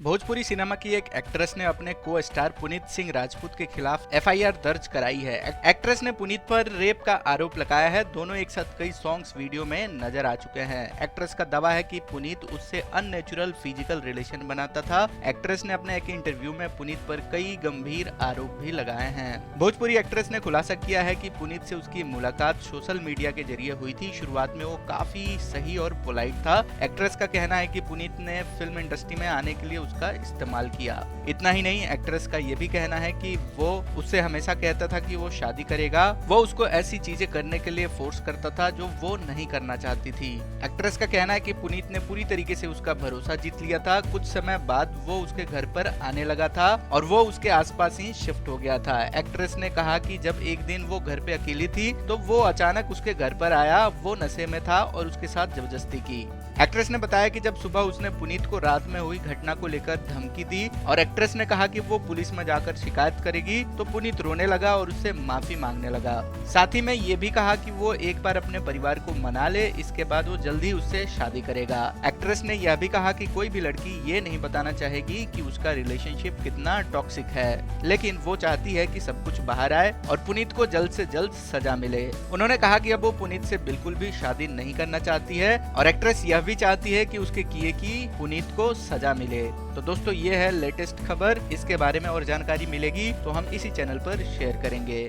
Bhojpuri cinema की एक actress ने अपने को स्टार पुनीत सिंह राजपूत के खिलाफ एफआईआर दर्ज कराई है। एक्ट्रेस ने पुनीत पर रेप का आरोप लगाया है। दोनों एक साथ कई सॉन्ग्स वीडियो में नजर आ चुके हैं। एक्ट्रेस का दावा है कि पुनीत उससे अननेचुरल फिजिकल रिलेशन बनाता था। एक्ट्रेस ने अपने एक इंटरव्यू में पुनीत पर कई गंभीर आरोप भी लगाए हैं। भोजपुरी एक्ट्रेस ने खुलासा किया है कि पुनीत से उसकी मुलाकात सोशल मीडिया के जरिए हुई थी। शुरुआत में वो काफी सही और पोलाइट था। एक्ट्रेस का कहना है कि पुनीत ने फिल्म इंडस्ट्री में आने के लिए उसका इस्तेमाल किया। इतना ही नहीं, एक्ट्रेस का ये भी कहना है कि वो उससे हमेशा कहता था कि वो शादी करेगा। वो उसको ऐसी चीजें करने के लिए फोर्स करता था जो वो नहीं करना चाहती थी। एक्ट्रेस का कहना है कि पुनीत ने पूरी तरीके से उसका भरोसा जीत लिया था। कुछ समय बाद वो उसके घर पर आने लगा था और वो उसके आसपास ही शिफ्ट हो गया था। एक्ट्रेस ने कहा कि जब एक दिन वो घर पे अकेली थी तो वो अचानक उसके घर पर आया। वो नशे में था और उसके साथ जबरदस्ती की। एक्ट्रेस ने बताया कि जब सुबह उसने पुनीत को रात में हुई घटना को लेकर धमकी दी और एक्ट्रेस ने कहा कि वो पुलिस में जाकर शिकायत करेगी, तो पुनीत रोने लगा और उससे माफी मांगने लगा। साथ ही में ये भी कहा कि वो एक बार अपने परिवार को मना ले, इसके बाद वो जल्दी उससे शादी करेगा। एक्ट्रेस ने यह भी कहा कि कोई भी लड़की ये नहीं बताना चाहेगी कि उसका रिलेशनशिप कितना टॉक्सिक है, लेकिन वो चाहती है कि सब कुछ बाहर आए और पुनीत को जल्द से जल्द सजा मिले। उन्होंने कहा कि अब वो पुनीत से बिल्कुल भी शादी नहीं करना चाहती है और एक्ट्रेस यह भी चाहती है कि उसके किए की पुनीत को सजा मिले। तो दोस्तों, ये है लेटेस्ट खबर। इसके बारे में और जानकारी मिलेगी तो हम इसी चैनल पर शेयर करेंगे।